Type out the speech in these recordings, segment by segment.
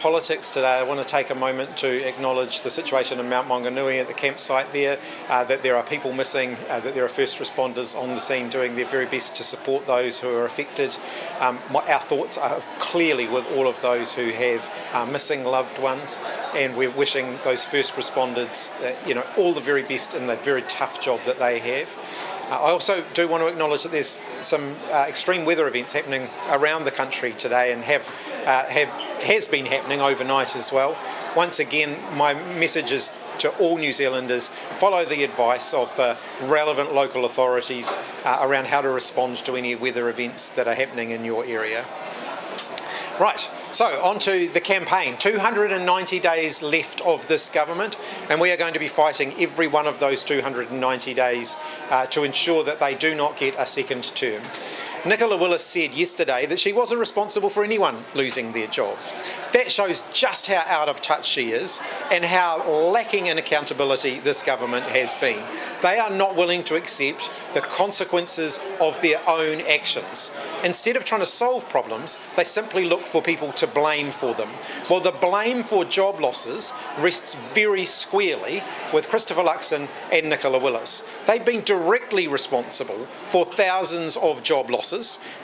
Politics today, I want to take a moment to acknowledge the situation in Mount Maunganui at the campsite there, that there are people missing, that there are first responders on the scene doing their very best to support those who are affected. Our thoughts are clearly with all of those who have missing loved ones, and we're wishing those first responders all the very best in the very tough job that they have. I also do want to acknowledge that there's some extreme weather events happening around the country today and has been happening overnight as well. Once again, my message is to all New Zealanders: follow the advice of the relevant local authorities around how to respond to any weather events that are happening in your area. Right, so on to the campaign. 290 days left of this government, and we are going to be fighting every one of those 290 days to ensure that they do not get a second term. Nicola Willis said yesterday that she wasn't responsible for anyone losing their job. That shows just how out of touch she is and how lacking in accountability this government has been. They are not willing to accept the consequences of their own actions. Instead of trying to solve problems, they simply look for people to blame for them. Well, the blame for job losses rests very squarely with Christopher Luxon and Nicola Willis. They've been directly responsible for thousands of job losses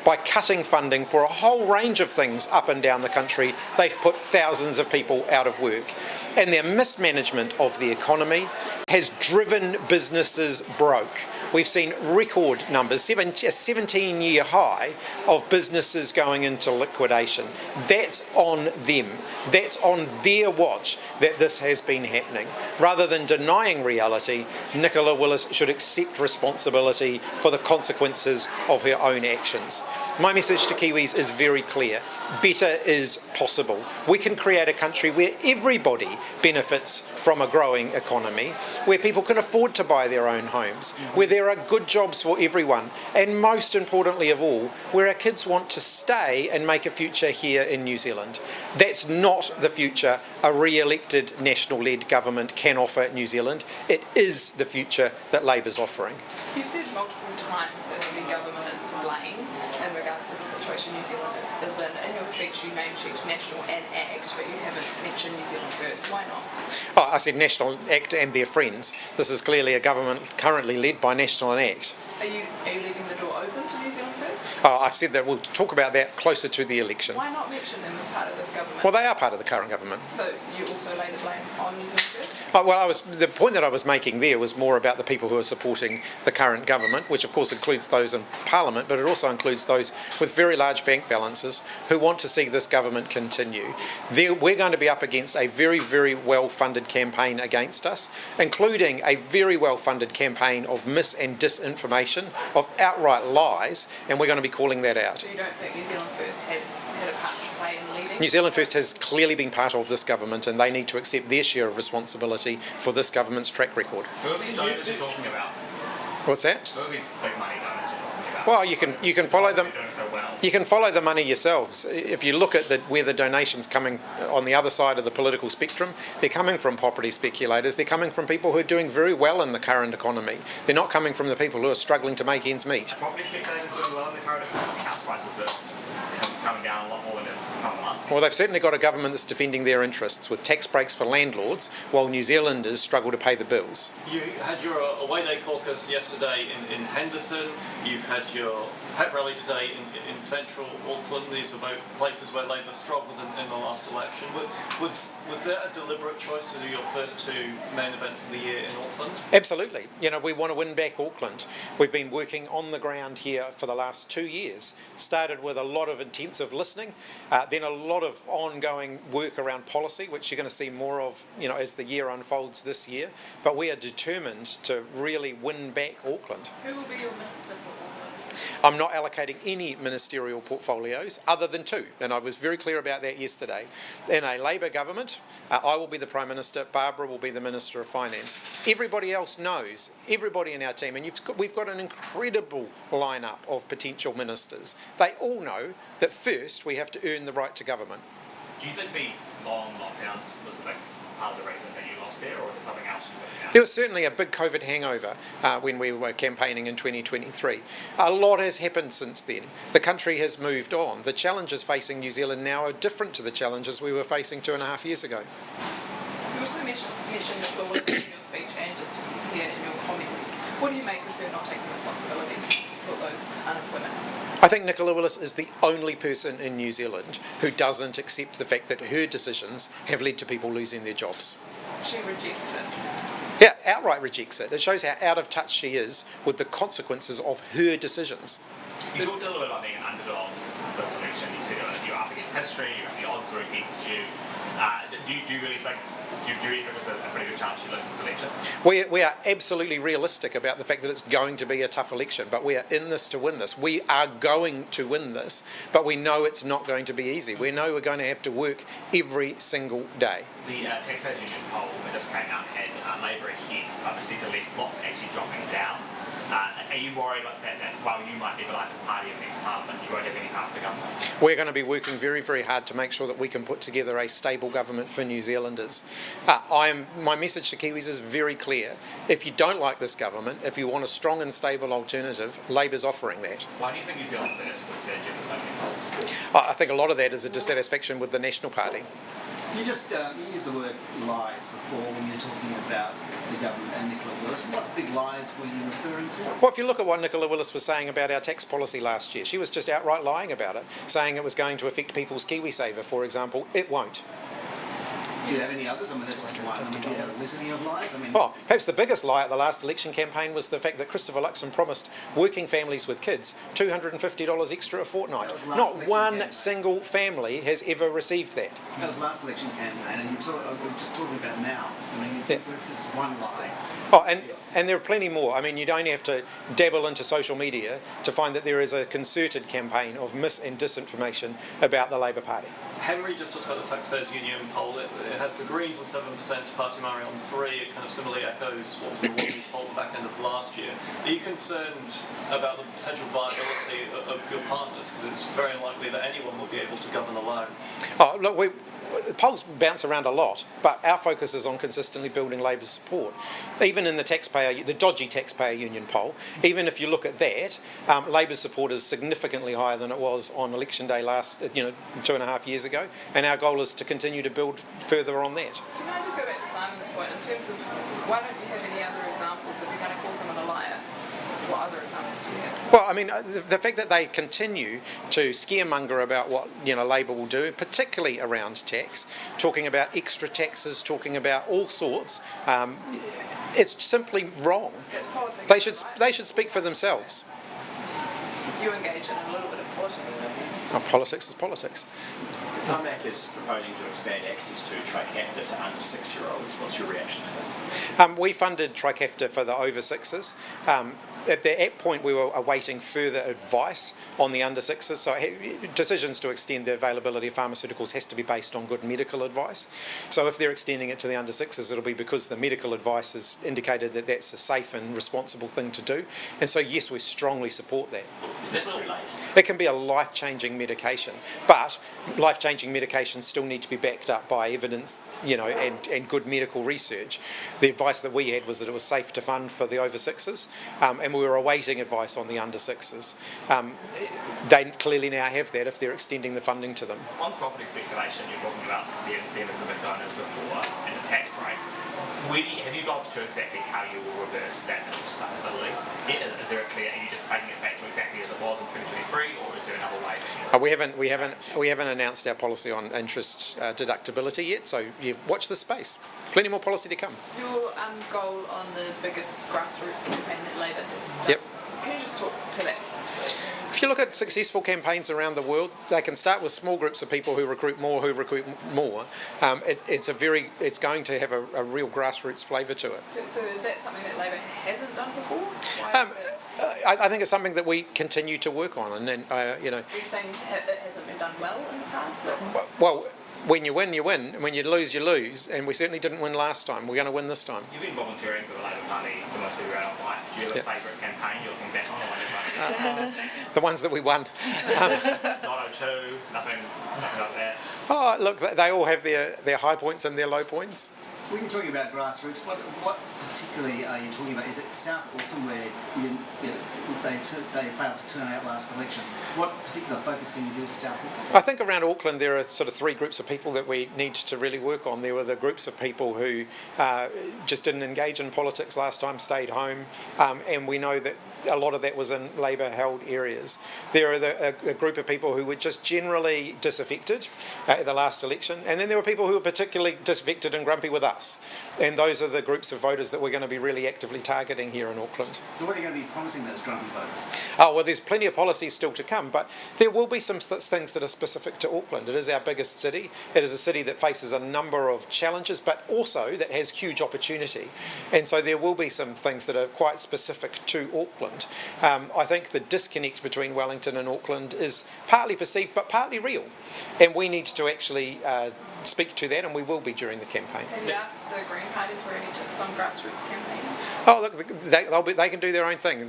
by cutting funding for a whole range of things up and down the country. They've put thousands of people out of work. And their mismanagement of the economy has driven businesses broke. We've seen record numbers, a 17-year high of businesses going into liquidation. That's on them. That's on their watch that this has been happening. Rather than denying reality, Nicola Willis should accept responsibility for the consequences of her own actions. My message to Kiwis is very clear. Better is possible. We can create a country where everybody benefits from a growing economy, where people can afford to buy their own homes, where there are good jobs for everyone, and most importantly of all, where our kids want to stay and make a future here in New Zealand. That's not the future a re-elected national-led government can offer New Zealand. It is the future that Labour's offering. You've said multiple times that the government is to blame in regards to the situation New Zealand is in. In your speech you name-checked National and ACT, but you haven't mentioned New Zealand First. Why not? Oh, I said National, ACT and their friends. This is clearly a government currently led by National and ACT. Are you leaving the door open to New Zealand First? Oh, I've said that we'll talk about that closer to the election. Why not mention them as part of this government? Well, they are part of the current government. So you also lay the blame on New Zealand First? The point that I was making there was more about the people who are supporting the current government, which of course includes those in Parliament, but it also includes those with very large bank balances who want to see this government continue. We're going to be up against a very, very well-funded campaign against us, including a very well-funded campaign of mis- and disinformation, of outright lies, and we're going to be calling that out. So you don't think New Zealand First has had a part to play in leading? New Zealand First has clearly been part of this government, and they need to accept their share of responsibility for this government's track record. Who are these donors you're talking about? What's that? Who are these big money donors you're talking about? Well, you can follow them. Doing so well. You can follow the money yourselves. If you look at where the donations coming on the other side of the political spectrum, they're coming from property speculators. They're coming from people who are doing very well in the current economy. They're not coming from the people who are struggling to make ends meet. Property speculators doing well in the current economy. House prices are coming down a lot more than they've come last year. Well, they've certainly got a government that's defending their interests with tax breaks for landlords while New Zealanders struggle to pay the bills. You had your away day caucus yesterday in Henderson. You've had your pep rally today in central Auckland. These were both places where Labour struggled in the last election. Was there a deliberate choice to do your first two main events of the year in Auckland? Absolutely. We want to win back Auckland. We've been working on the ground here for the last 2 years. It started with a lot of intensive listening, then a lot of ongoing work around policy, which you're going to see more of, as the year unfolds this year. But we are determined to really win back Auckland. Who will be your minister for Auckland? I'm not allocating any ministerial portfolios other than two, and I was very clear about that yesterday. In a Labour government, I will be the Prime Minister, Barbara will be the Minister of Finance. Everybody else knows, everybody in our team, and we've got an incredible lineup of potential ministers. They all know that first we have to earn the right to government. Do you think the long lockdowns was the big part of the reason that you lost there, or is there something else you looked at? There was certainly a big COVID hangover when we were campaigning in 2023. A lot has happened since then. The country has moved on. The challenges facing New Zealand now are different to the challenges we were facing 2.5 years ago. You also mentioned Nicola Willis in your speech and just here in your comments. What do you make of her not taking responsibility for those unemployment numbers? I think Nicola Willis is the only person in New Zealand who doesn't accept the fact that her decisions have led to people losing their jobs. She rejects it. Yeah, outright rejects it. It shows how out of touch she is with the consequences of her decisions. You talked a little bit about being an underdog this election. You said you're up against history, the odds are against you. Do you really think there's a pretty good chance you lose this election? We are absolutely realistic about the fact that it's going to be a tough election, but we are in this to win this. We are going to win this, but we know it's not going to be easy. We know we're going to have to work every single day. The Taxpayers Union poll that just came out had Labour ahead, but the centre-left bloc actually dropping down. Are you worried about that while you might be the largest party in the next parliament, you won't have any part of the government? We're going to be working very, very hard to make sure that we can put together a stable government for New Zealanders. My message to Kiwis is very clear. If you don't like this government, if you want a strong and stable alternative, Labour's offering that. Why do you think New Zealand is the surge in the so many polls? I think a lot of that is a dissatisfaction with the National Party. You just you used the word lies before when you were talking about the government and Nicola Willis. What big lies were you referring to? Well, if you look at what Nicola Willis was saying about our tax policy last year, she was just outright lying about it, saying it was going to affect people's KiwiSaver, for example. It won't. Do you have any others? I mean, that's just one. I mean, do you have a litany of lies? I mean, Well, perhaps the biggest lie at the last election campaign was the fact that Christopher Luxon promised working families with kids $250 extra a fortnight. That was last Not election one campaign. single family has ever received that. that was last election campaign, and we're just talking about now. I mean, Yeah. you referenced one lie. Oh, and there are plenty more. I mean, you don't have to dabble into social media to find that there is a concerted campaign of mis and disinformation about the Labour Party. Henry just talked about the Taxpayers Union poll. It has the Greens on 7%, Party Māori on 3%. It kind of similarly echoes what was the Woolies poll back end of last year. Are you concerned about the potential viability of your partners? Because it's very unlikely that anyone will be able to govern alone. Oh, look, the polls bounce around a lot, but our focus is on consistently building Labour's support. Even in the dodgy Taxpayer Union poll, even if you look at that, Labour's support is significantly higher than it was on election day 2.5 years ago, and our goal is to continue to build further on that. Can I just go back to Simon's point in terms of why don't you have any other examples if you're going to call someone a liar? What other examples do you have? Well, I mean, the fact that they continue to scaremonger about what Labour will do, particularly around tax, talking about extra taxes, talking about all sorts, it's simply wrong. That's politics. They should speak for themselves. You engage in a little bit of politics, don't you? Politics is politics. Tarmac is proposing to expand access to trifecta to under 6-year-olds. What's your reaction to this? We funded trifecta for the over 6s. At that point, we were awaiting further advice on the under 6s. So decisions to extend the availability of pharmaceuticals has to be based on good medical advice. So if they're extending it to the under 6s, it'll be because the medical advice has indicated that that's a safe and responsible thing to do. And so, yes, we strongly support that. Is this too late? It can be a life-changing medication, but life-changing medications still need to be backed up by evidence, and good medical research. The advice that we had was that it was safe to fund for the over 6s, and we were awaiting advice on the under 6s. They clearly now have that if they're extending the funding to them. On property speculation, you're talking about them as the big donors before and the tax break. Have you got to exactly how you will reverse that sustainability? Is there a clear? Are you just taking it back to exactly as it was in 2023, or is there another way? We haven't announced our policy on interest deductibility yet. So you watch this space. Plenty more policy to come. Your goal on the biggest grassroots campaign that Labour has done. Yep. Can you just talk to that? If you look at successful campaigns around the world, they can start with small groups of people who recruit more. It's going to have a real grassroots flavour to it. So is that something that Labour hasn't done before? I think it's something that we continue to work on, and then Are you saying it hasn't been done well in the past? well, when you win, you win. And when you lose, you lose. And we certainly didn't win last time. We're going to win this time. You've been volunteering for the Labour Party for most of your adult life. Do you have a favourite campaign you're looking back on? The ones that we won. 902, nothing like that. Oh, look, they all have their high points and their low points. When you're talking about grassroots, what particularly are you talking about? Is it South Auckland where they failed to turn out last election? What particular focus can you do with South Auckland? I think around Auckland there are sort of three groups of people that we need to really work on. There were the groups of people who just didn't engage in politics last time, stayed home, and we know that a lot of that was in Labour-held areas. There are a group of people who were just generally disaffected at the last election, and then there were people who were particularly disaffected and grumpy with us. And those are the groups of voters that we're going to be really actively targeting here in Auckland. So what are you going to be promising those grumpy voters? Oh, well, there's plenty of policies still to come, but there will be some things that are specific to Auckland. It is our biggest city. It is a city that faces a number of challenges, but also that has huge opportunity. And so there will be some things that are quite specific to Auckland. I think the disconnect between Wellington and Auckland is partly perceived, but partly real. And we need to actually speak to that, and we will be during the campaign. Have you asked the Green Party for any tips on grassroots campaigning? Oh, look, they can do their own thing.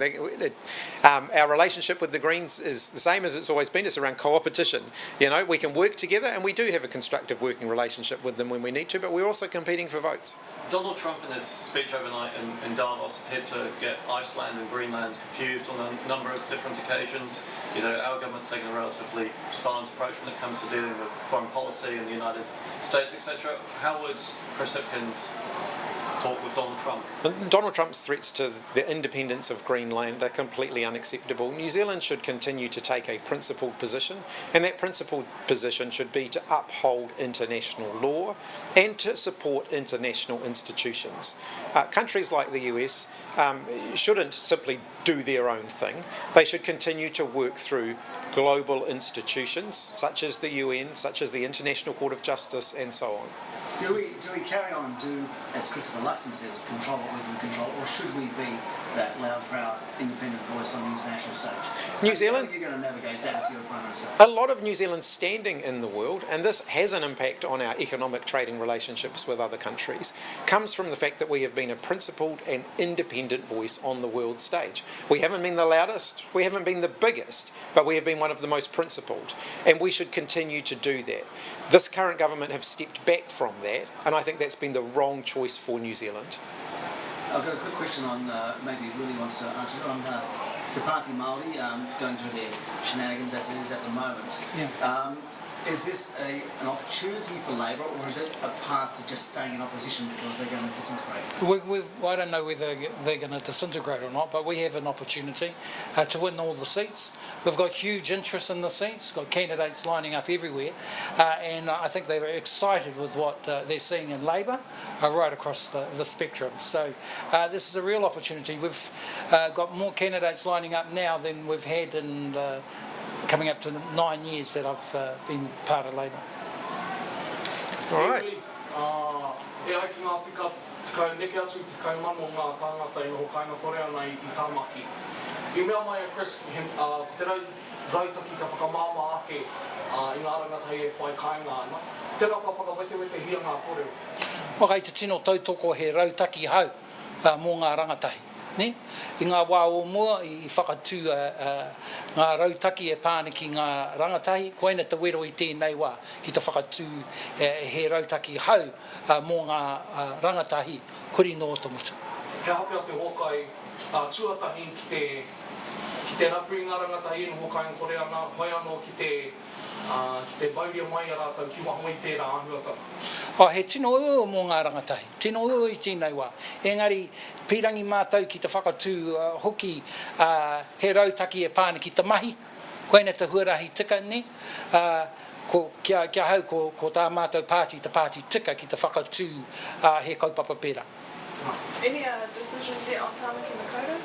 Our relationship with the Greens is the same as it's always been. It's around co-opetition. You know, we can work together, and we do have a constructive working relationship with them when we need to, but we're also competing for votes. Donald Trump in his speech overnight in Davos appeared to get Iceland and Greenland confused on a number of different occasions. You know, our government's taken a relatively silent approach when it comes to dealing with foreign policy in the United States, etc. How would Chris Hipkins talk with Donald Trump? Donald Trump's threats to the independence of Greenland are completely unacceptable. New Zealand should continue to take a principled position, and that principled position should be to uphold international law and to support international institutions. Countries like the US shouldn't simply do their own thing. They should continue to work through global institutions such as the UN, such as the International Court of Justice, and so on. Do we carry on and do, as Christopher Luxon says, control what we can control, or should we be that loud, proud, independent voice on the international stage? New Zealand. How are you going to navigate that if you're Prime Minister? A lot of New Zealand's standing in the world, and this has an impact on our economic trading relationships with other countries, comes from the fact that we have been a principled and independent voice on the world stage. We haven't been the loudest, we haven't been the biggest, but we have been one of the most principled, and we should continue to do that. This current government have stepped back from that, and I think that's been the wrong choice for New Zealand. I've got a quick question on, maybe Willie wants to answer it, on Te Pāti Māori going through their shenanigans as it is at the moment. Yeah. Is this an opportunity for Labor, or is it a path to just staying in opposition because they're going to disintegrate? I don't know whether they're going to disintegrate or not, but we have an opportunity to win all the seats. We've got huge interest in the seats, got candidates lining up everywhere, and I think they're excited with what they're seeing in Labor right across the spectrum. So this is a real opportunity. We've got more candidates lining up now than we've had in coming up to 9 years that I've been part of Labor. All right. E ai ki ngā whika tikai neke atu ki kai mano ngā tāngata i noho kainga kore ana i tāmaki. I mea mai a Chris, ko te rautaki ka whakamāma ake i ngā rangatai e whai kainga ana. Tēnā ka whakawetewete hia ngā kore. O kai te tino tautoko he rautaki hau mō ngā rangatahi. Ne? I ngā wā o mua i whakatū ngā rautaki e pāniki ngā rangatahi, koina te wero i tēnei wā ki te whakatū he rautaki hau mō ngā rangatahi huri no tomutu. He hapea te hokai tuatahi ki te rapu i ngā rangatahi no hokai kore ana, hoi anō ki te bauria mai a rātau ki waho i tērā ahuatanga. He tino ua mō ngā rangatahi, tino ua i tēnei wā. Engari, pirangi mātou ki te whakatū hoki he rautaki e pāniki te mahi, koina te huarahi tika ne, kia hau ko tā mātou pāti, te pāti tika ki te whakatū he kaupapa pērā. Any decisions yet on Tāmaki Makaurau?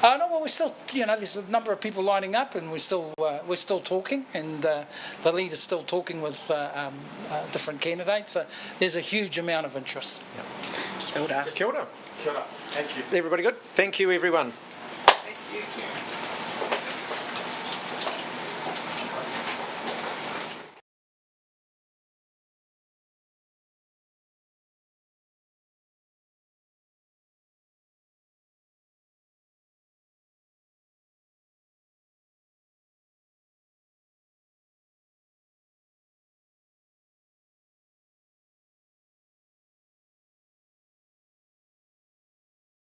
No, well, we're still, there's a number of people lining up, and we're still talking, and the leader's still talking with different candidates. So there's a huge amount of interest. Kia ora. Kia ora. Kia ora. Thank you. Everybody good? Thank you, everyone.